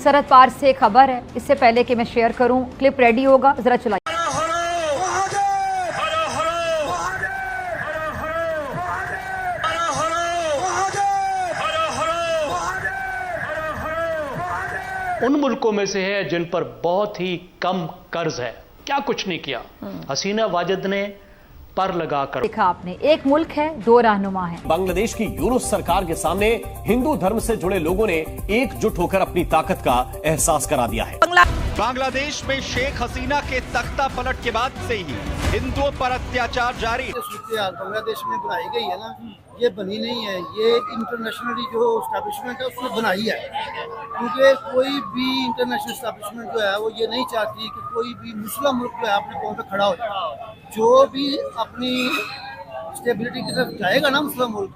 सरहद पार से खबर है। इससे पहले कि मैं शेयर करूं, क्लिप रेडी होगा, जरा चलाइए। उन मुल्कों में से है जिन पर बहुत ही कम कर्ज है, क्या कुछ नहीं किया। हसीना वाजिद ने पर लगाकर देखा आपने, एक मुल्क है दो रहनुमा है। बांग्लादेश की यूनुस सरकार के सामने हिंदू धर्म से जुड़े लोगों ने एकजुट होकर अपनी ताकत का एहसास करा दिया है। बांग्लादेश में शेख हसीना के तख्ता पलट के बाद से ही हिंदुओं पर अत्याचार जारी। बांग्लादेश में बनाई गई है ना, ये बनी नहीं है, ये इंटरनेशनली जो एस्टैब्लिशमेंट है उसने बनाई है। क्योंकि कोई भी इंटरनेशनल एस्टैब्लिशमेंट जो है वो ये नहीं चाहती कि कोई भी मुस्लिम मुल्क जो है अपने पांव पे खड़ा हो जाए। जो भी अपनी स्टेबिलिटी की तरफ जाएगा ना मुस्लिम मुल्क,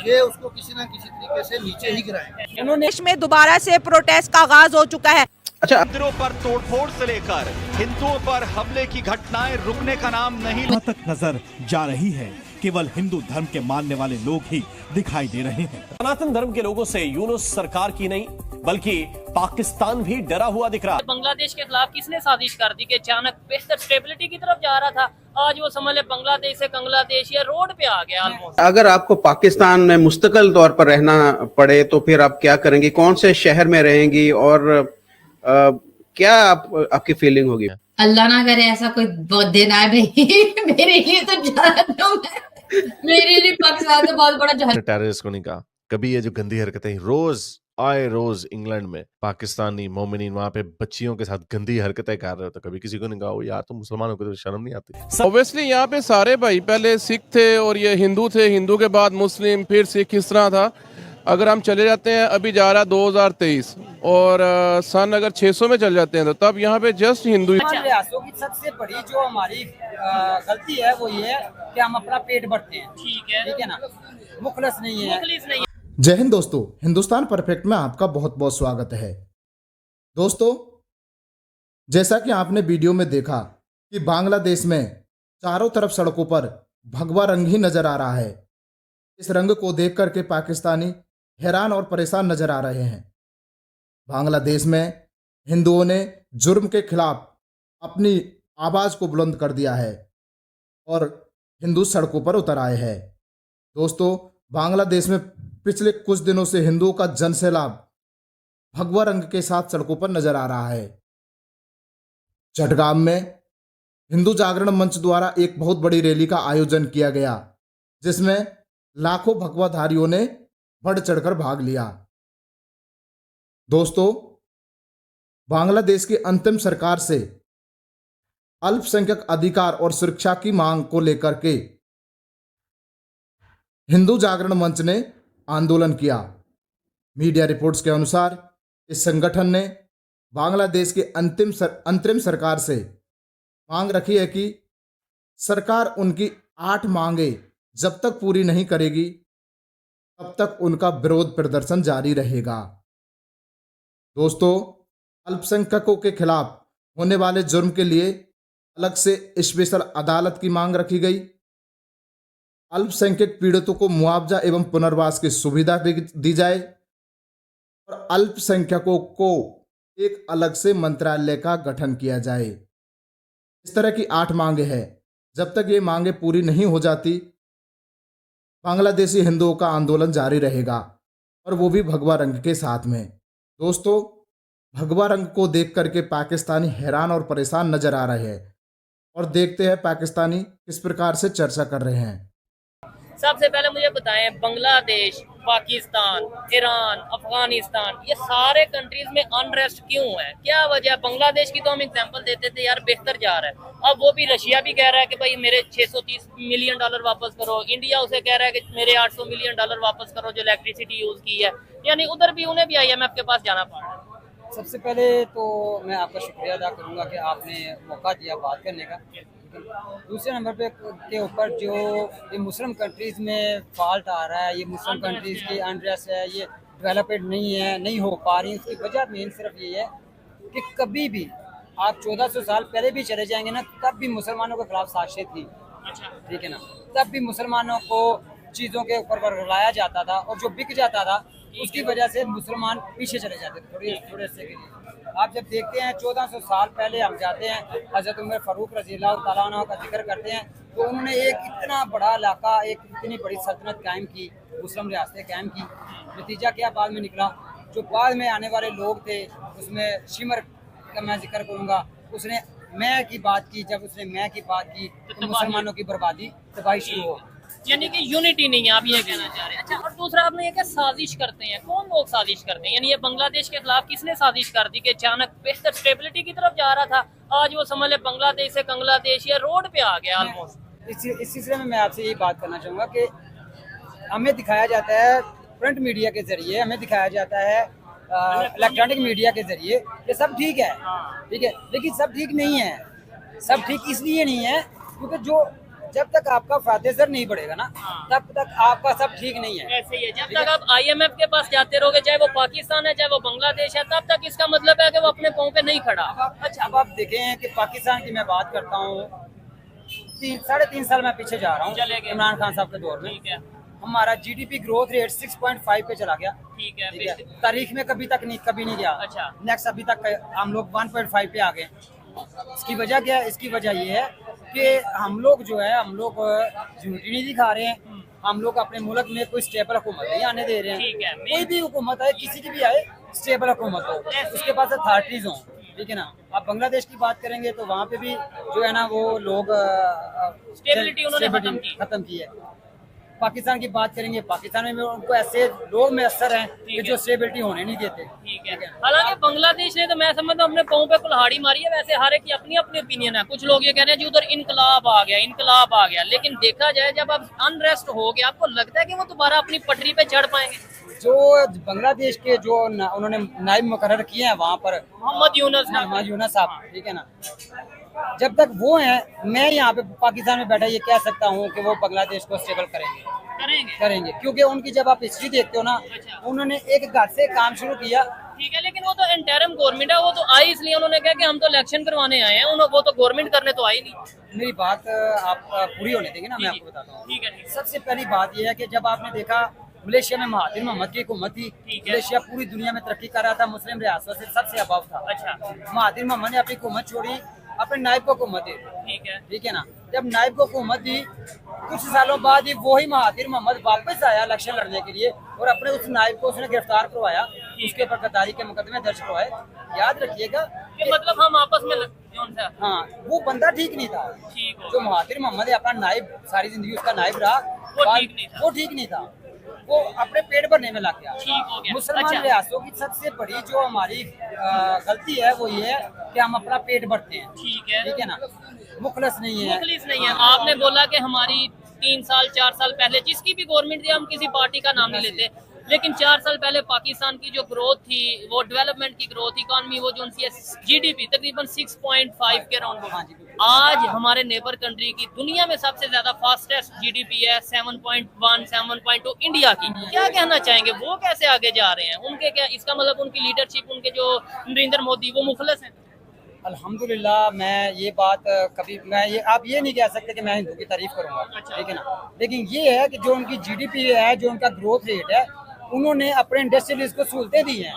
ये उसको किसी न किसी तरीके से नीचे ही गिराएंगे। उन्होंने देश में दोबारा से प्रोटेस्ट का आगाज हो चुका है। अच्छा, मंदिरों पर तोड़फोड़ से लेकर हिंदुओं पर हमले की घटनाएं रुकने का नाम नहीं। वहाँ तक नजर जा रही है, केवल हिंदू धर्म के मानने वाले लोग ही दिखाई दे रहे हैं। सनातन धर्म के लोगों से यूनुस सरकार की नहीं बल्कि पाकिस्तान भी डरा हुआ दिख रहा है। बांग्लादेश के खिलाफ किसने साजिश कर दी कि अचानक बेहतर स्टेबिलिटी की तरफ जा रहा था, आज वो समझ ले बांग्लादेश से बांग्लादेश या रोड पे आ गया ऑलमोस्ट। अगर आपको पाकिस्तान में मुस्तकिल तौर पर रहना पड़े तो फिर आप क्या करेंगी, कौन से शहर में रहेंगी और क्या आपकी फीलिंग होगी? अल्लाह ना करे ऐसा कोई दिन आए भाई मेरे लिए तो जहन्नुम है, मेरे लिए पाकिस्तान तो बहुत बड़ा जहन्नुम। टेररिस्ट को नहीं कहा कभी, ये जो गंदी हरकतें रोज आए रोज इंग्लैंड में पाकिस्तानी मोमिनीन वहां पे बच्चियों के साथ गंदी हरकतें कर रहे हो, तो कभी किसी को नहीं कहा यार तुम मुसलमानों को तो शर्म नहीं आती। ऑब्वियसली यहाँ पे सारे भाई पहले सिख थे और ये हिंदू थे, हिंदू के बाद मुस्लिम फिर सिख, इस तरह था। अगर हम चले जाते हैं, अभी जा रहा 2023 और सन अगर 600 में चल जाते हैं तो तब यहाँ पे जस्ट हिंदू। रियासतों की सबसे बड़ी जो हमारी गलती है वो ये है कि हम अपना पेट भरते हैं। ठीक है ना, मुखलिस नहीं है। जय हिंद दोस्तों, हिंदुस्तान परफेक्ट में आपका बहुत बहुत स्वागत है। दोस्तों, जैसा कि आपने वीडियो में देखा कि बांग्लादेश में चारों तरफ सड़कों पर भगवा रंग ही नजर आ रहा है। इस रंग को देख करके पाकिस्तानी हैरान और परेशान नजर आ रहे हैं। बांग्लादेश में हिंदुओं ने जुर्म के खिलाफ अपनी आवाज को बुलंद कर दिया है और हिंदू सड़कों पर उतर आए हैं। दोस्तों, बांग्लादेश में पिछले कुछ दिनों से हिंदुओं का जनसैलाब भगवा रंग के साथ सड़कों पर नजर आ रहा है। चटगाम में हिंदू जागरण मंच द्वारा एक बहुत बड़ी रैली का आयोजन किया गया, जिसमें लाखों भगवाधारियों ने बढ़ चढ़कर भाग लिया। दोस्तों, बांग्लादेश की अंतिम सरकार से अल्पसंख्यक अधिकार और सुरक्षा की मांग को लेकर के हिंदू जागरण मंच ने आंदोलन किया। मीडिया रिपोर्ट्स के अनुसार इस संगठन ने बांग्लादेश के अंतरिम सरकार से मांग रखी है कि सरकार उनकी 8 मांगे जब तक पूरी नहीं करेगी तब तक उनका विरोध प्रदर्शन जारी रहेगा। दोस्तों, अल्पसंख्यकों के खिलाफ होने वाले जुर्म के लिए अलग से स्पेशल अदालत की मांग रखी गई। अल्पसंख्यक पीड़ितों को मुआवजा एवं पुनर्वास की सुविधा दी जाए और अल्पसंख्यकों को एक अलग से मंत्रालय का गठन किया जाए। इस तरह की 8 मांगे हैं। जब तक ये मांगे पूरी नहीं हो जाती, बांग्लादेशी हिंदुओं का आंदोलन जारी रहेगा और वो भी भगवा रंग के साथ में। दोस्तों, भगवा रंग को देख करके पाकिस्तानी हैरान और परेशान नजर आ रहे हैं और देखते हैं पाकिस्तानी किस प्रकार से चर्चा कर रहे हैं। सबसे पहले मुझे बताएं, बांग्लादेश, पाकिस्तान, ईरान, अफगानिस्तान, ये सारे कंट्रीज में अनरेस्ट क्यों है? क्या वजह? बांग्लादेश की तो हम एग्जांपल देते थे यार, बेहतर जा रहा है। अब वो भी रशिया भी कह रहा है कि भाई मेरे $630 मिलियन वापस करो। इंडिया उसे कह रहा है कि मेरे $800 मिलियन वापस करो जो इलेक्ट्रिसिटी यूज की है। यानी उधर भी उन्हें भी IMF के पास जाना पड़ रहा है। सबसे पहले तो मैं आपका शुक्रिया अदा करूँगा कि आपने मौका दिया बात करने का। दूसरे नंबर पे के ऊपर जो ये मुस्लिम कंट्रीज़ में फॉल्ट आ रहा है, ये मुस्लिम कंट्रीज़ की अनरेस्ट है, ये डेवलपमेंट नहीं है, नहीं हो पा रही। उसकी वजह मेन सिर्फ ये है कि कभी भी आप 1400 साल पहले भी चले जाएंगे ना, तब भी मुसलमानों के खिलाफ साजिशें थी। ठीक है ना, तब भी मुसलमानों को चीज़ों के ऊपर रुलाया जाता था और जो बिक जाता था उसकी वजह से मुसलमान पीछे चले जाते थे थोड़े से के लिए। आप जब देखते हैं 1400 साल पहले हम जाते हैं, हजरत उमर फारूक रज़ी अल्लाह तआला अन्हु का जिक्र करते हैं, तो उन्होंने एक इतना बड़ा इलाका, एक इतनी बड़ी सल्तनत कायम की, मुस्लिम रियासतें कायम की। नतीजा क्या बाद में निकला, जो बाद में आने वाले लोग थे उसमें शिमर का मैं जिक्र करूँगा, उसने मैं की बात की, जब उसने मैं की बात की तो मुसलमानों की बर्बादी तबाही शुरू हो। यानी कि यूनिटी नहीं है, आप ये कहना चाह रहे हैं। अच्छा, और दूसरा आपने ये क्या साजिश करते हैं, कौन लोग साजिश करते हैं? यानी ये बांग्लादेश के खिलाफ किसने साजिश कर दी कि अचानक बेहतर स्टेबिलिटी की तरफ जा रहा था, आज वो समझ ले बांग्लादेश से बांग्लादेश या रोड पे आ गया ऑलमोस्ट। इस सिलसिले में मैं आपसे यही बात करना चाहूँगा कि हमें दिखाया जाता है प्रिंट मीडिया के जरिए, हमें दिखाया जाता है इलेक्ट्रॉनिक मीडिया के जरिए कि सब ठीक है, ठीक है, लेकिन सब ठीक नहीं है। सब ठीक इसलिए नहीं है क्योंकि जो जब तक आपका फातेसर नहीं बढ़ेगा ना, तब तक आपका सब ठीक नहीं है। ऐसे ही है, जब तक आप IMF के पास जाते रहोगे, चाहे वो पाकिस्तान है चाहे वो बांग्लादेश है, तब तक इसका मतलब है कि वो अपने पाँव पे नहीं खड़ा। अच्छा, अब आप देखें कि पाकिस्तान की मैं बात करता हूँ, 3.5 साल मैं पीछे जा रहा हूँ इमरान खान साहब के दौर में, हमारा GDP ग्रोथ रेट 6.5 पे चला गया। ठीक है, तारीख में कभी नहीं गया। अच्छा, नेक्स्ट अभी तक हम लोग 1.5 पे आ गए। इसकी वजह क्या है? इसकी वजह ये है कि हम लोग जो है, हम लोग यूनिटी नहीं दिखा रहे हैं, हम लोग अपने मुल्क में कोई स्टेबल हुकूमत नहीं आने दे रहे हैं। कोई भी हुकूमत आए, किसी की भी आए, स्टेबल हुकूमत हो, उसके पास अथॉरिटीज हों, ठीक है ना। आप बांग्लादेश की बात करेंगे तो वहाँ पे भी जो है ना वो लोग स्टेबिलिटी उन्होंने खत्म की है। पाकिस्तान की बात करेंगे, पाकिस्तान में उनको ऐसे लोग मैसर हैं कि जो स्टेबिलिटी होने नहीं देते। ठीक है, हालांकि बांग्लादेश ने तो मैं समझता हूँ अपने पाँव पे कुल्हाड़ी मारी है। वैसे हर एक की अपनी अपनी ओपिनियन है, कुछ लोग ये कह रहे हैं जी उधर इनकलाब आ गया, इनकलाब आ गया, लेकिन देखा जाए जब अब अनरेस्ट हो गया, आपको लगता है कि वो दोबारा अपनी पटरी पे चढ़ पाएंगे? जो बांग्लादेश के जो उन्होंने नायब मुकर्रर किए हैं वहाँ पर, मोहम्मद यूनुस साहब, ठीक है ना, जब तक वो हैं, मैं यहाँ पे पाकिस्तान में बैठा ये कह सकता हूँ कि वो बांग्लादेश को स्टेबल करेंगे, क्योंकि उनकी जब आप हिस्ट्री देखते हो ना, उन्होंने एक घर से काम शुरू किया। ठीक है, लेकिन वो तो इंटरिम गवर्नमेंट है, वो तो आई इसलिए उन्होंने कहा कि हम तो इलेक्शन करवाने आए हैं, वो तो गवर्नमेंट करने तो आई नहीं। मेरी बात आप पूरी होने देंगे ना, मैं आपको बताता हूँ। ठीक है, सबसे पहली बात यह है कि जब आपने देखा मलेशिया में महातिर मोहम्मद की हुकूमत थी, मलेशिया पूरी दुनिया में तरक्की कर रहा था, मुस्लिम रियासतों से सबसे अबव था। अच्छा, महातिर मोहम्मद ने अपनी हुकूमत छोड़ी, अपने नायब को हुकूमत दी। ठीक है ना, जब नायब को हुकूमत दी, कुछ सालों बाद ही वही महातिर मोहम्मद वापस आया इलेक्शन लड़ने के लिए और अपने उस नायब को उसने गिरफ्तार करवाया, उसके ऊपर गद्दारी के मुकदमे दर्ज करवाए। याद रखिएगा कि मतलब हम आपस में हाँ, वो बंदा ठीक नहीं था। जो महातिर मोहम्मद अपना नायब, सारी जिंदगी उसका नायब रहा, वो ठीक नहीं था, वो अपने पेट भरने में लग गया। मुसलमान रियासतों की सबसे बड़ी जो हमारी गलती है वो ये है कि हम अपना पेट भरते हैं। ठीक है ना, मुखलिस नहीं है। आपने बोला कि हमारी 3 साल 4 साल पहले जिसकी भी गवर्नमेंट थी, हम किसी पार्टी का नाम नहीं लेते, लेकिन 4 साल पहले पाकिस्तान की जो ग्रोथ थी, वो डेवलपमेंट की ग्रोथ, इकॉनमी वो जो उनकी GDP तकरीबन 6.5 के राउंड, आज हमारे नेबर कंट्री की दुनिया में सबसे ज्यादा फास्टेस्ट GDP है 7.1 7.2 इंडिया की। क्या कहना चाहेंगे, वो कैसे आगे जा रहे हैं? उनके क्या, इसका मतलब उनकी लीडरशिप, उनके जो नरेंद्र मोदी, वो मुखलिस हैं? अल्हम्दुलिल्लाह, मैं ये बात कभी आप ये नहीं कह सकते कि मैं हिंदू की तारीफ करूंगा, ठीक है ना, लेकिन ये है कि जो उनकी GDP है, जो उनका ग्रोथ रेट है, उन्होंने अपने इंडस्ट्रियलिस्ट को सहूलतें दी हैं।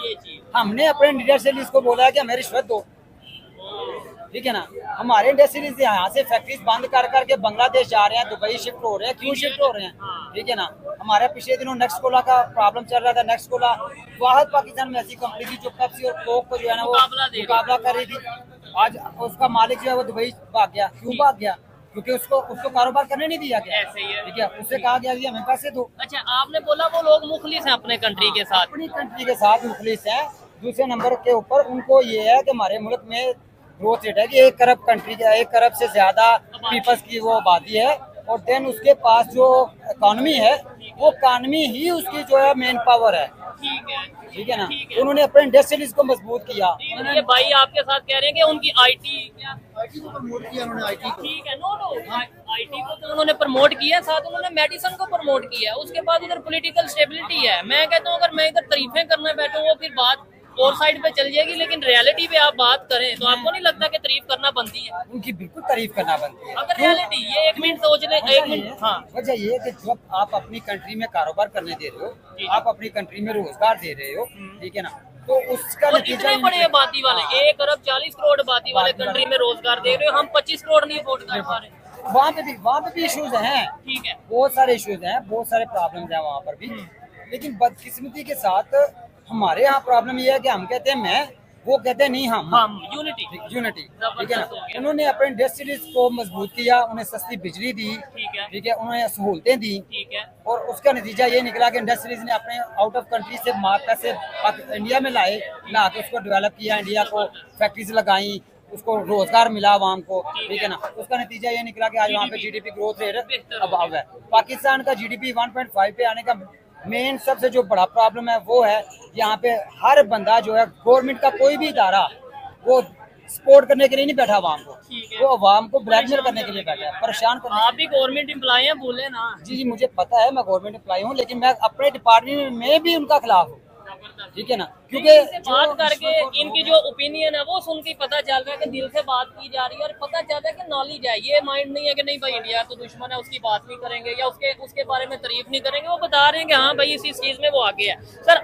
हमने अपने इंडस्ट्रियलिस्ट को बोला है कि हमें रिश्वत दो, ठीक है ना। हमारे इंडस्ट्रियलिस्ट यहाँ से फैक्ट्रीज बंद कर करके बांग्लादेश जा रहे हैं, दुबई शिफ्ट हो रहे हैं। क्यों शिफ्ट हो रहे हैं? ठीक है ना, हमारे पिछले दिनों नेक्सकोला का प्रॉब्लम चल रहा था। नेक्सकोला वाहिद पाकिस्तान में ऐसी कंपनी थी जो पेप्सी और कोक को जो है ना वो मुकाबला कर रही थी। आज उसका मालिक जो है वो दुबई भाग गया। क्यों भाग गया? क्योंकि उसको कारोबार करने नहीं दिया गया। ठीक है, उससे कहा गया कि हमें पैसे दो। अच्छा, आपने बोला वो लोग मुखलिस हैं अपने कंट्री के साथ, अपनी कंट्री के साथ मुखलिस हैं। दूसरे नंबर के ऊपर उनको ये है कि हमारे मुल्क में ग्रोथ रेट है कि 1 अरब कंट्री का 1 अरब से ज्यादा पीपल्स की वो आबादी है, और देन उसके पास जो इकॉनमी है वो इकॉनमी ही उसकी जो है मेन पावर है। ठीक है ना, उन्होंने अपने इंडस्ट्रियलिस्ट को मजबूत किया। ये भाई आपके साथ कह रहे हैं कि उनकी आईटी को प्रमोट किया उन्होंने। आईटी को, ठीक है, आईटी को तो उन्होंने प्रमोट किया, साथ उन्होंने मेडिसिन को प्रमोट किया। उसके बाद उधर पॉलिटिकल स्टेबिलिटी है। मैं कहता हूँ अगर मैं इधर तारीफें करने बैठूँ, वो फिर बात और साइड पे चल जाएगी, लेकिन रियलिटी पे आप बात करें तो आपको नहीं लगता कि तारीफ करना बनती है? उनकी बिल्कुल तारीफ करना बनती है। अगर रियलिटी ये एक मिनट सोच ले, एक मिनट। हाँ, वजह ये है कि जब आप अपनी कंट्री में कारोबार करने दे रहे हो, आप अपनी कंट्री में रोजगार दे रहे हो, ठीक है ना, तो उसका नतीजा इतने बड़े आबादी वाले 1 अरब 40 करोड़ आबादी वाले कंट्री में रोजगार दे रहे हो, हम 25 करोड़ नहीं अफोर्ड कर पा रहे। वहाँ पे भी इश्यूज हैं, ठीक है, बहुत सारे इश्यूज हैं, बहुत सारे प्रॉब्लम्स हैं वहाँ पर भी। लेकिन बदकिस्मती के साथ हमारे यहाँ प्रॉब्लम ये है कि हम कहते हैं मैं, वो कहते हैं नहीं हम यूनिटी, ठीक है ना। उन्होंने अपने इंडस्ट्रीज को मजबूत किया, उन्हें सस्ती बिजली दी, ठीक है, उन्हें सहूलतें दी, ठीक है, और उसका नतीजा ये निकला कि इंडस्ट्रीज ने अपने आउट ऑफ कंट्री से पैसे इंडिया में लाए, ला के उसको डेवलप किया, इंडिया को फैक्ट्रीज लगाई, उसको रोजगार मिला आवाम को, ठीक है ना। उसका नतीजा ये निकला कि आज वहाँ पे जीडीपी ग्रोथ रेट अभाव है। पाकिस्तान का जीडीपी 1.5 पे आने का मेन सबसे जो बड़ा प्रॉब्लम है वो है यहाँ पे हर बंदा जो है, गवर्नमेंट का कोई भी इदारा वो सपोर्ट करने के लिए नहीं बैठा आवाम को, वो आवाम को ब्लैकमेल करने के लिए बैठा है, परेशान करने। आप भी गवर्नमेंट एम्प्लॉय हैं, बोले ना। जी मुझे पता है, मैं गवर्नमेंट एम्प्लॉय हूँ, लेकिन मैं अपने डिपार्टमेंट में भी उनका खिलाफ हूँ, ठीक है ना, क्योंकि बात करके इनकी जो ओपिनियन है वो सुन के पता चल रहा है कि दिल से बात की जा रही है, और पता चल रहा है कि नॉलेज है। ये माइंड नहीं है कि नहीं भाई इंडिया तो दुश्मन है, उसकी बात नहीं करेंगे या उसके बारे में तारीफ नहीं करेंगे। वो बता रहे हैं कि हाँ भाई इस चीज में वो आगे है। सर